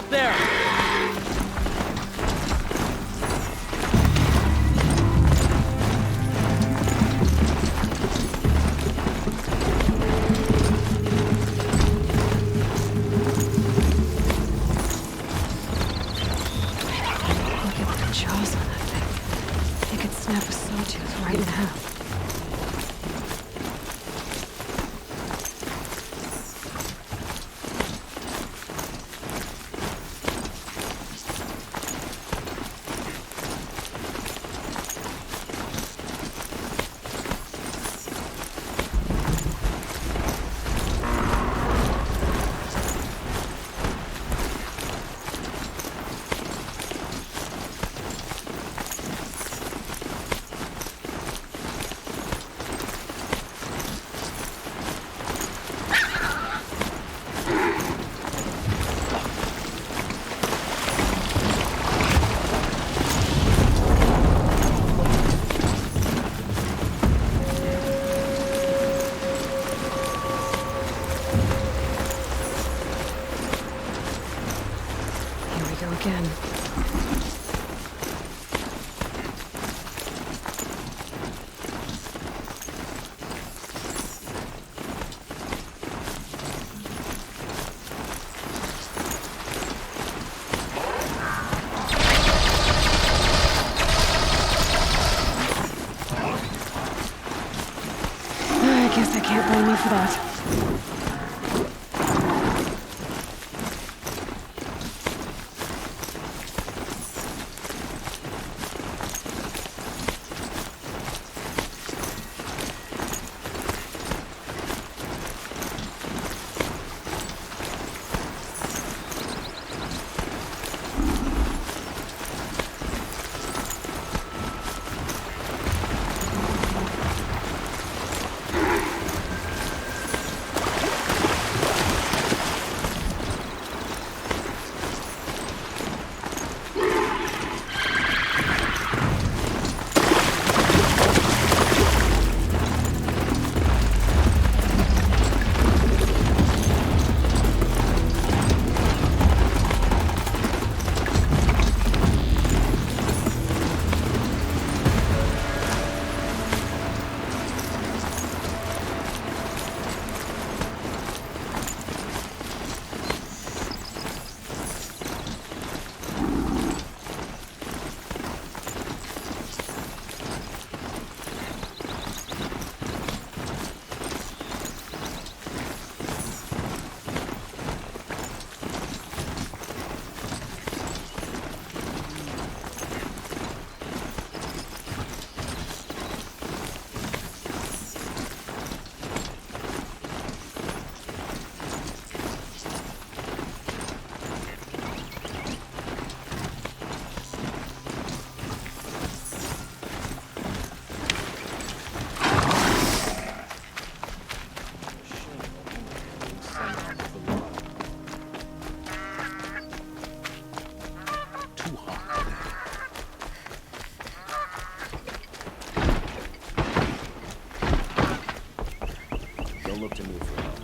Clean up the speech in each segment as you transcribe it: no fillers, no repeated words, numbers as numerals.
Almost there! Jaws on that thing. They could snap a sawtooth right in half. Again. I guess I can't blame you for that. Look to me for help.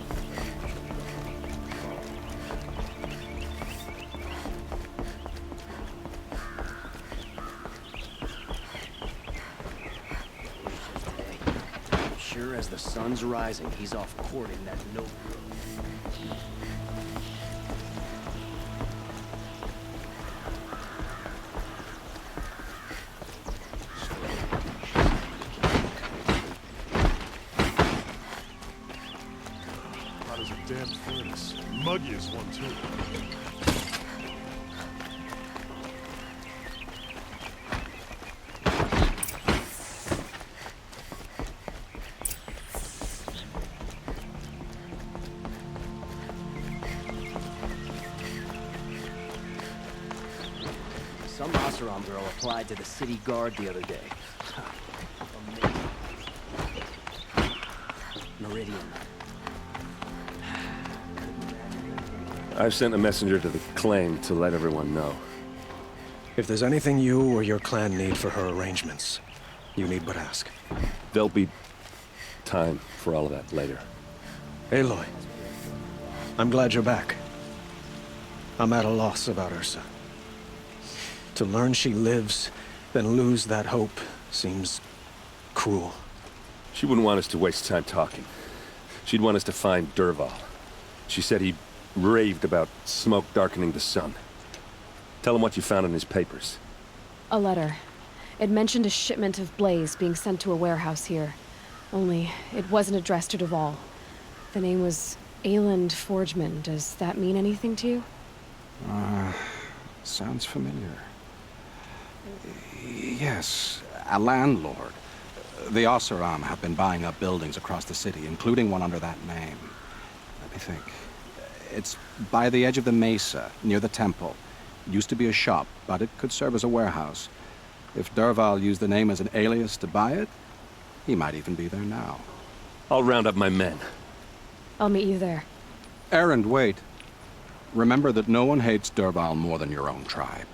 Sure as the sun's rising, he's off courting that no. Damn furnace. Muggiest one, too. Some Oseram girl applied to the city guard the other day. Amazing. Meridian. I've sent a messenger to the claim to let everyone know. If there's anything you or your clan need for her arrangements, you need but ask. There'll be time for all of that later. Aloy, I'm glad you're back. I'm at a loss about Ursa. To learn she lives, then lose that hope, seems cruel. She wouldn't want us to waste time talking. She'd want us to find Dervahl. She said he raved about smoke darkening the sun. Tell him what you found in his papers. A letter. It mentioned a shipment of blaze being sent to a warehouse here. Only, it wasn't addressed to Dervahl. The name was Ayland Forgeman. Does that mean anything to you? Sounds familiar. Yes, a landlord. The Oseram have been buying up buildings across the city, including one under that name. Let me think. It's by the edge of the mesa, near the temple. Used to be a shop, but it could serve as a warehouse. If Dervahl used the name as an alias to buy it, he might even be there now. I'll round up my men. I'll meet you there. Errand, wait. Remember that no one hates Dervahl more than your own tribe.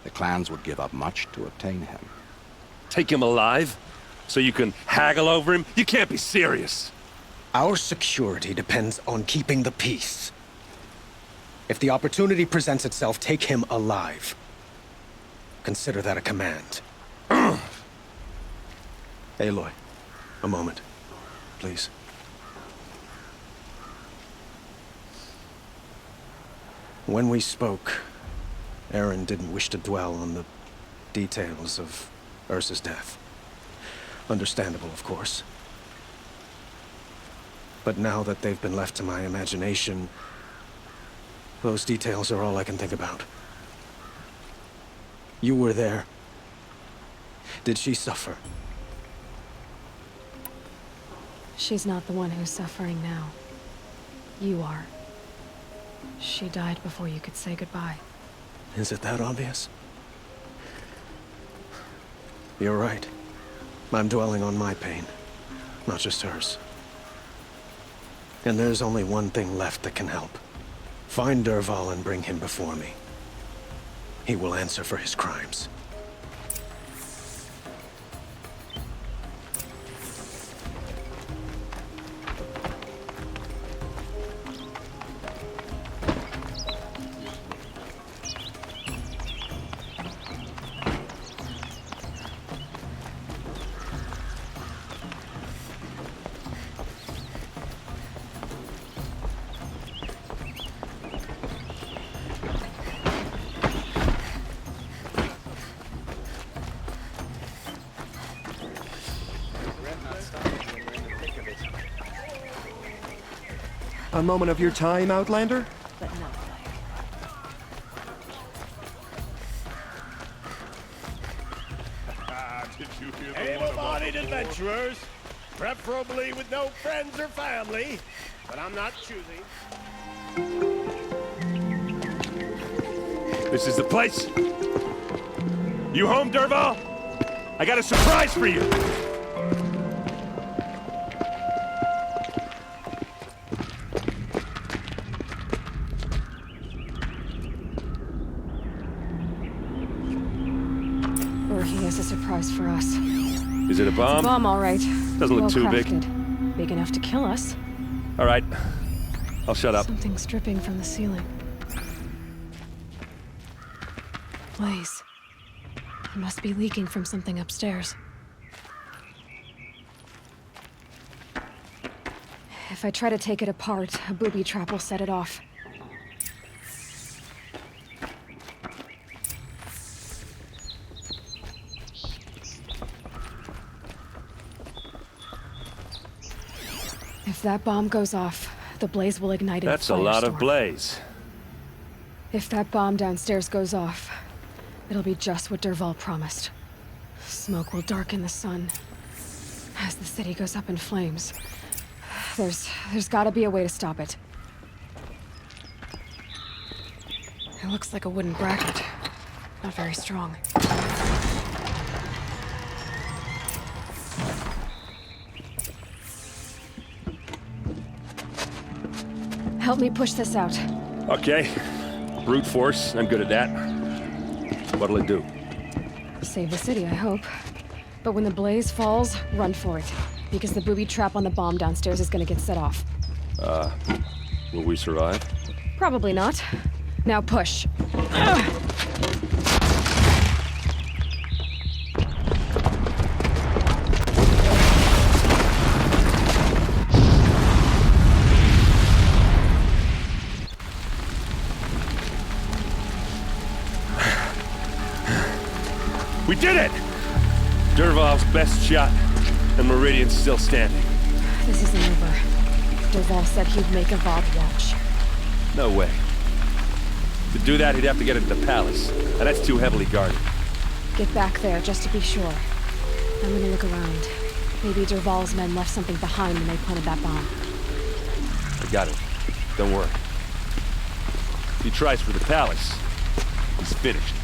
The clans would give up much to obtain him. Take him alive? So you can haggle over him? You can't be serious. Our security depends on keeping the peace. If the opportunity presents itself, take him alive. Consider that a command. Aloy, a moment, please. When we spoke, Aaron didn't wish to dwell on the details of Ursa's death. Understandable, of course. But now that they've been left to my imagination, those details are all I can think about. You were there. Did she suffer? She's not the one who's suffering now. You are. She died before you could say goodbye. Is it that obvious? You're right. I'm dwelling on my pain, not just hers. And there's only one thing left that can help. Find Dervahl and bring him before me. He will answer for his crimes. A moment of your time, Outlander? But no. Did you hear the Able-bodied adventurers, preferably with no friends or family, but I'm not choosing. This is the place. You home, Dervahl? I got a surprise for you. Or he has a surprise for us. Is it a bomb? Bomb, all right. Doesn't look too big. Well-crafted. Big enough to kill us. All right. I'll shut up. Something's dripping from the ceiling. Blaze. It must be leaking from something upstairs. If I try to take it apart, a booby trap will set it off. If that bomb goes off, the blaze will ignite in That's a lot of firestorm. blaze. If that bomb downstairs goes off, it'll be just what Dervahl promised. Smoke will darken the sun as the city goes up in flames. There's gotta be a way to stop it. It looks like a wooden bracket. Not very strong. Help me push this out. Okay. Brute force. I'm good at that. What'll it do? Save the city, I hope. But when the blaze falls, run for it. Because the booby trap on the bomb downstairs is gonna get set off. Will we survive? Probably not. Now push. We did it! Dervahl's best shot, and Meridian's still standing. This isn't over. Dervahl said he'd make Avad watch. No way. To do that, he'd have to get into the palace, and that's too heavily guarded. Get back there, just to be sure. I'm gonna look around. Maybe Dervahl's men left something behind when they planted that bomb. I got it. Don't worry. If he tries for the palace, he's finished.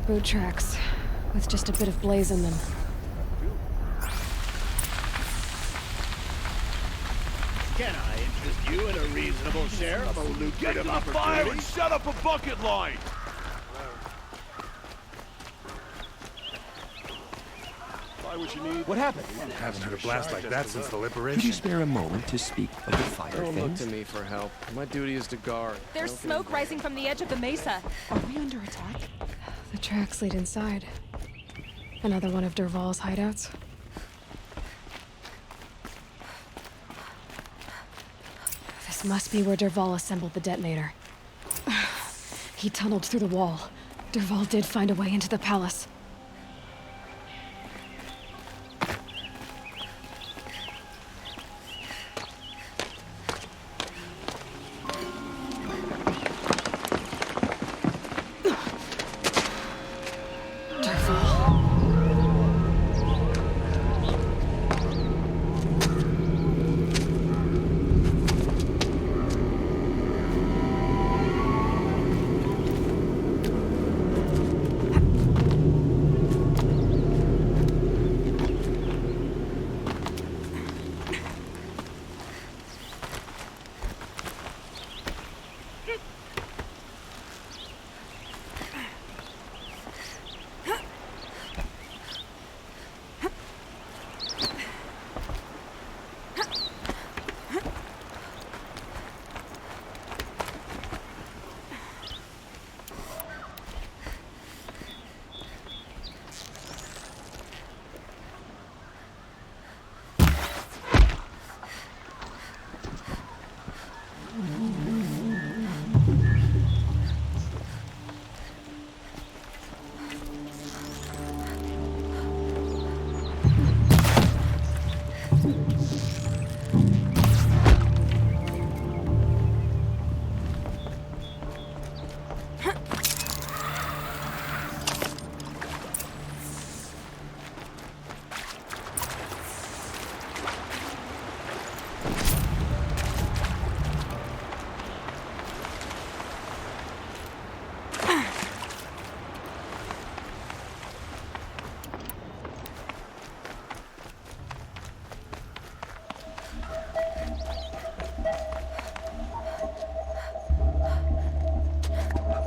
Boot tracks, with just a bit of blaze in them. Can I interest you in a reasonable share of a lucrative opportunity? Shut up a bucket line! Buy what you need. What happened? Haven't heard a blast like that since the Could you liberation. spare a moment to speak of the fire Don't look things? to me for help. My duty is to guard. There's smoke rising from the edge of the mesa. Are we under attack? The tracks lead inside. Another one of Dervahl's hideouts. This must be where Dervahl assembled the detonator. He tunneled through the wall. Dervahl did find a way into the palace.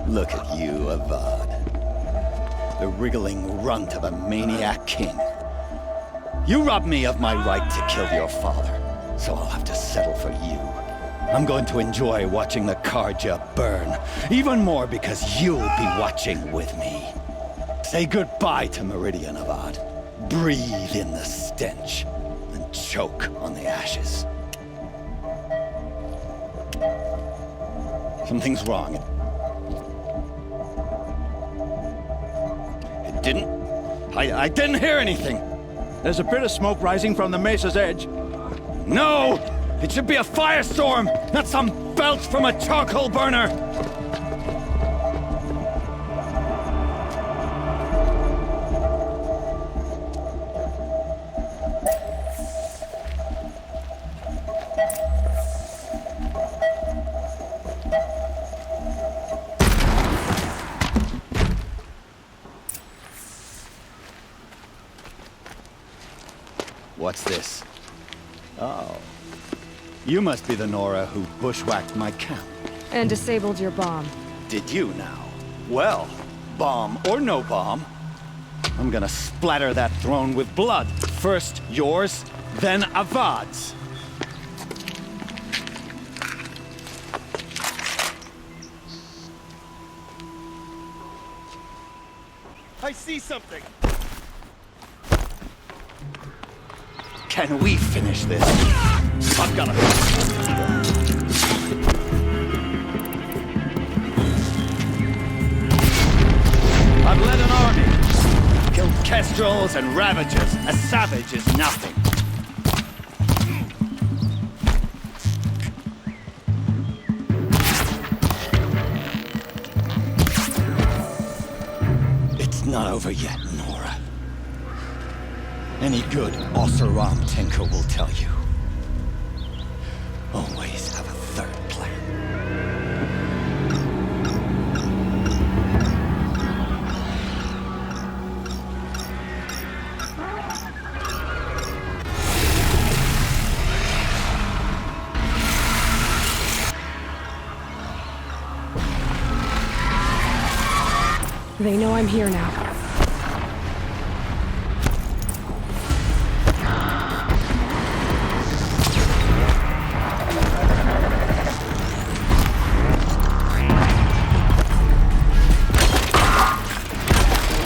Look at you, Avad. The wriggling runt of a maniac king. You robbed me of my right to kill your father, so I'll have to settle for you. I'm going to enjoy watching the Karja burn, even more because you'll be watching with me. Say goodbye to Meridian, Avad. Breathe in the stench, and choke on the ashes. Something's wrong. I didn't hear anything. There's a bit of smoke rising from the mesa's edge. No! It should be a firestorm, not some belch from a charcoal burner! What's this? Oh. You must be the Nora who bushwhacked my camp. And disabled your bomb. Did you now? Well, bomb or no bomb, I'm gonna splatter that throne with blood. First yours, then Avad's. I see something. Can we finish this? I've got I've led an army. Killed kestrels and ravagers. A savage is nothing. It's not over yet, Nora. Any good Oseram tinker will tell you. Always have a third plan. They know I'm here now.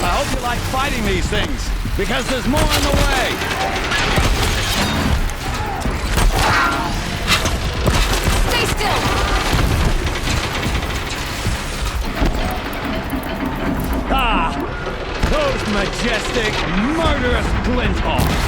I hope you like fighting these things, because there's more on the way! Stay still! Ah! Those majestic, murderous glinthawks!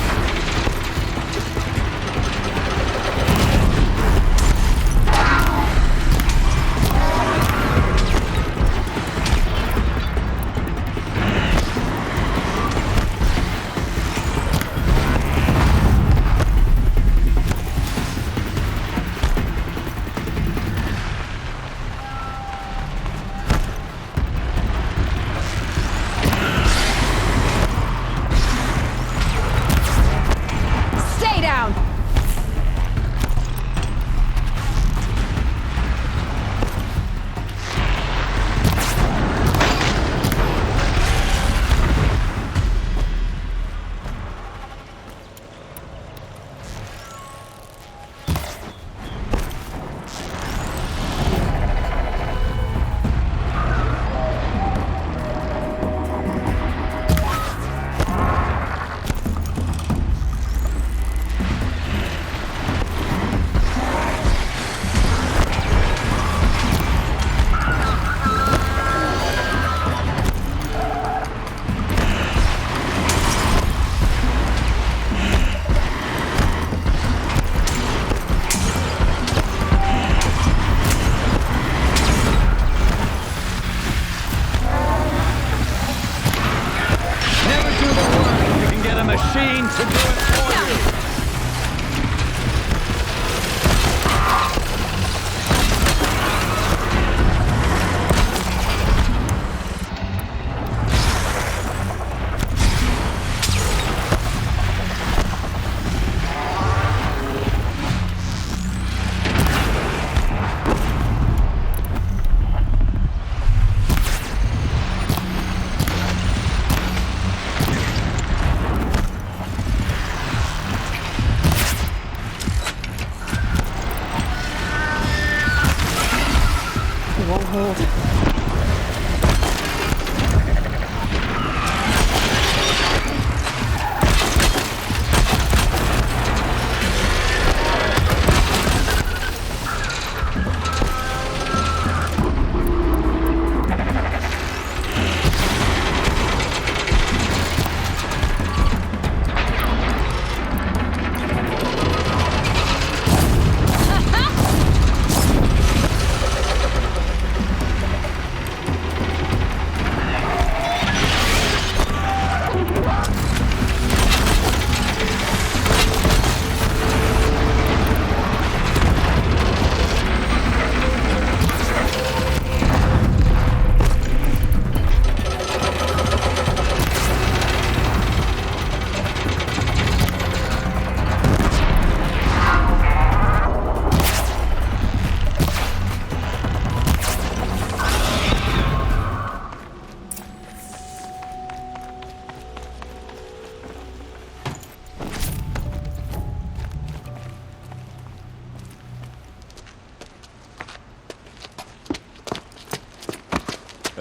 Stay down! Machine to do it for you!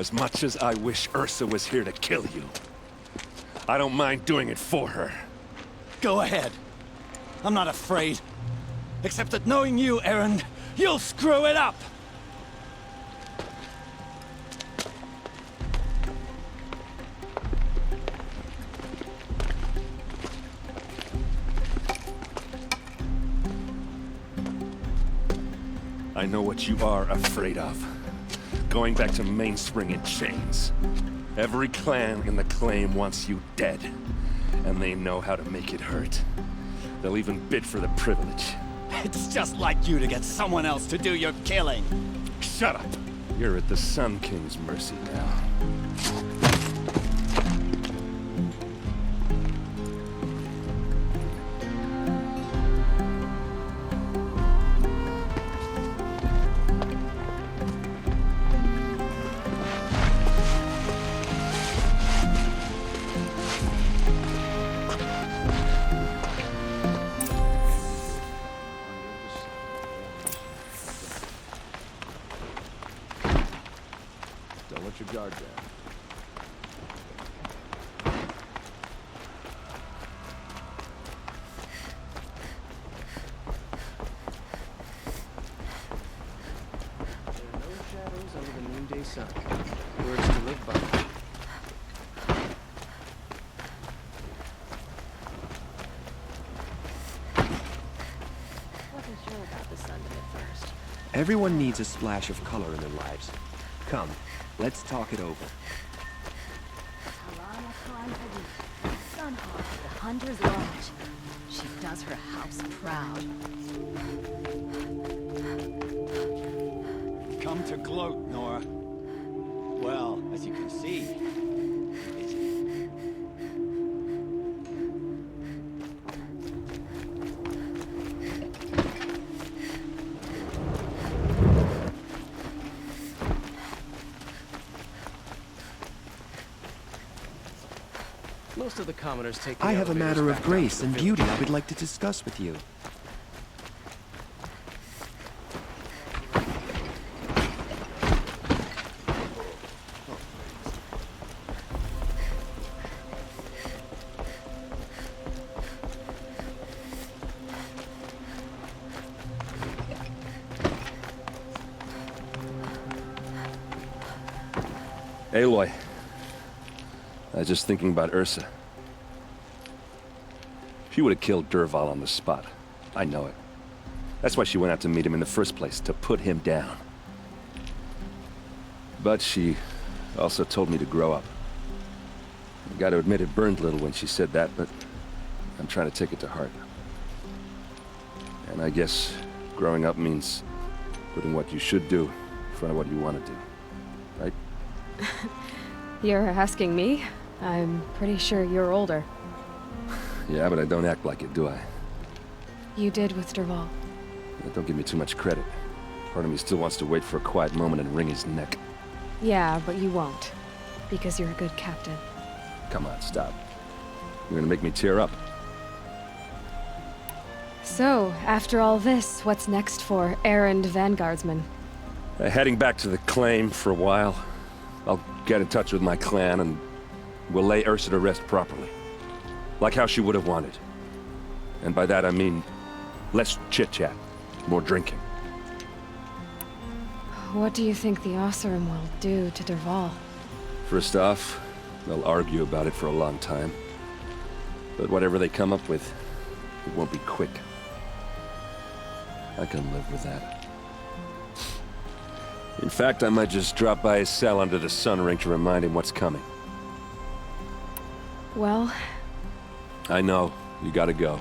As much as I wish Ursa was here to kill you, I don't mind doing it for her. Go ahead. I'm not afraid. Except that knowing you, Errand, you'll screw it up! I know what you are afraid of. Going back to Mainspring in chains. Every clan in the claim wants you dead. And they know how to make it hurt. They'll even bid for the privilege. It's just like you to get someone else to do your killing. Shut up! You're at the Sun King's mercy now. Don't let your guard down. There are no shadows under the noonday sun. Words to live by. Wasn't sure about the sun at first. Everyone needs a splash of color in their lives. Come, let's talk it over. Sunhawk at the Hunter's Lodge. She does her house proud. Come to gloat, Nora. Well, as you can see, Most of the commoners take the I have a elevators matter back of down grace to the and village. beauty I would like to discuss with you. Aloy. I was just thinking about Ursa. She would have killed Dervahl on the spot. I know it. That's why she went out to meet him in the first place, to put him down. But she also told me to grow up. I gotta admit it burned a little when she said that, but I'm trying to take it to heart. And I guess growing up means putting what you should do in front of what you want to do. Right? You're asking me? I'm pretty sure you're older. Yeah, but I don't act like it, do I? You did with Dervahl. Don't give me too much credit. Part of me still wants to wait for a quiet moment and wring his neck. Yeah, but you won't. Because you're a good captain. Come on, stop. You're gonna make me tear up. So, after all this, what's next for errand vanguardsman? Heading back to the claim for a while. I'll get in touch with my clan and we'll lay Ursa to rest properly. Like how she would have wanted. And by that I mean less chit-chat, more drinking. What do you think the Oseram will do to Dervahl? First off, they'll argue about it for a long time. But whatever they come up with, it won't be quick. I can live with that. In fact, I might just drop by his cell under the sun ring to remind him what's coming. Well... I know. You gotta go.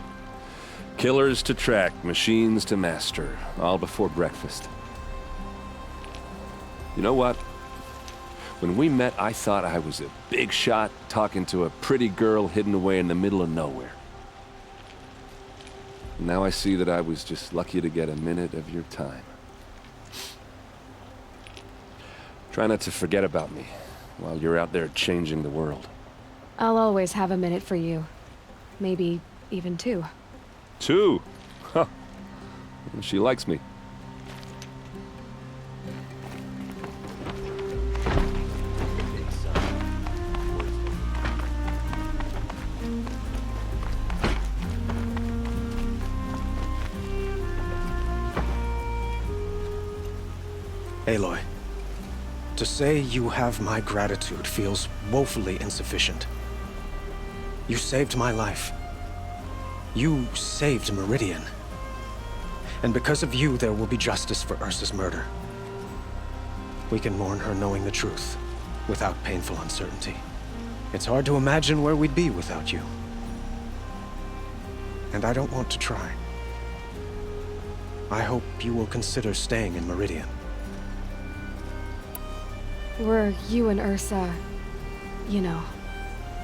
Killers to track, machines to master. All before breakfast. You know what? When we met, I thought I was a big shot talking to a pretty girl hidden away in the middle of nowhere. Now I see that I was just lucky to get a minute of your time. Try not to forget about me while you're out there changing the world. I'll always have a minute for you. Maybe even two. Two? Huh. She likes me. Aloy, to say you have my gratitude feels woefully insufficient. You saved my life. You saved Meridian. And because of you, there will be justice for Ursa's murder. We can mourn her knowing the truth, without painful uncertainty. It's hard to imagine where we'd be without you. And I don't want to try. I hope you will consider staying in Meridian. Were you and Ursa, you know?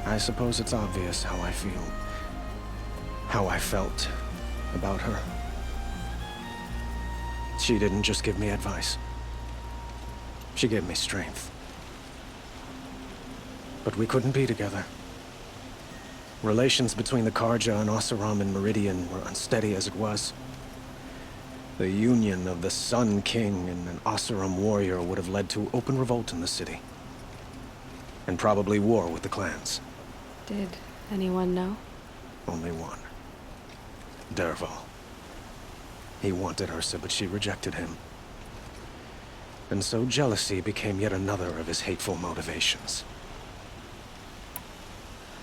I suppose it's obvious how I feel. How I felt about her. She didn't just give me advice. She gave me strength. But we couldn't be together. Relations between the Karja and Oseram and Meridian were unsteady as it was. The union of the Sun King and an Oseram warrior would have led to open revolt in the city. And probably war with the clans. Did anyone know? Only one. Dervahl. He wanted Ursa, but she rejected him. And so jealousy became yet another of his hateful motivations.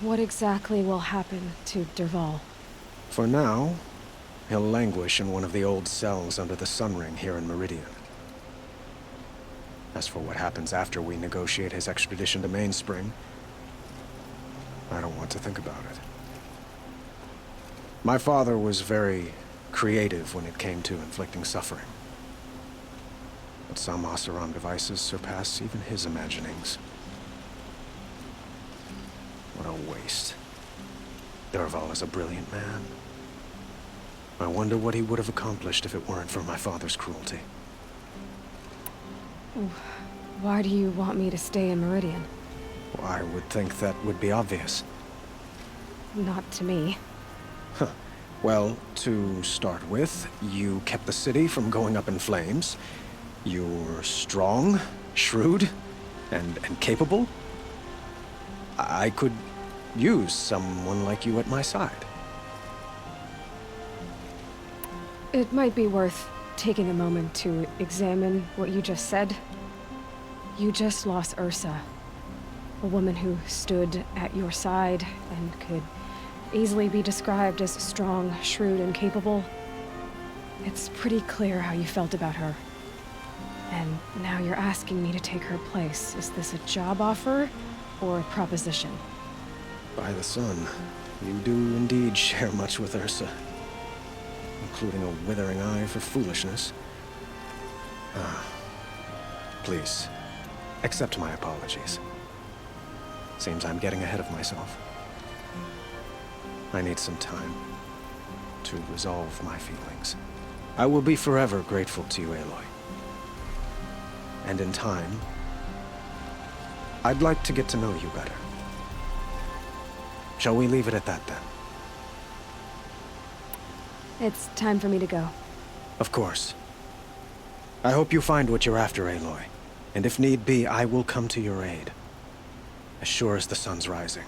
What exactly will happen to Dervahl? For now, he'll languish in one of the old cells under the Sun Ring here in Meridian. As for what happens after we negotiate his extradition to Mainspring, I don't want to think about it. My father was very creative when it came to inflicting suffering. But some Oseram devices surpass even his imaginings. What a waste. Dervahl is a brilliant man. I wonder what he would have accomplished if it weren't for my father's cruelty. Why do you want me to stay in Meridian? Well, I would think that would be obvious. Not to me. Huh. Well, to start with, you kept the city from going up in flames. You're strong, shrewd, and capable. I could use someone like you at my side. It might be worth taking a moment to examine what you just said. You just lost Ursa, a woman who stood at your side and could easily be described as strong, shrewd, and capable. It's pretty clear how you felt about her. And now you're asking me to take her place. Is this a job offer or a proposition? By the sun, you do indeed share much with Ursa. Including a withering eye for foolishness. Please, accept my apologies. Seems I'm getting ahead of myself. I need some time to resolve my feelings. I will be forever grateful to you, Aloy. And in time, I'd like to get to know you better. Shall we leave it at that, then? It's time for me to go. Of course. I hope you find what you're after, Aloy. And if need be, I will come to your aid. As sure as the sun's rising.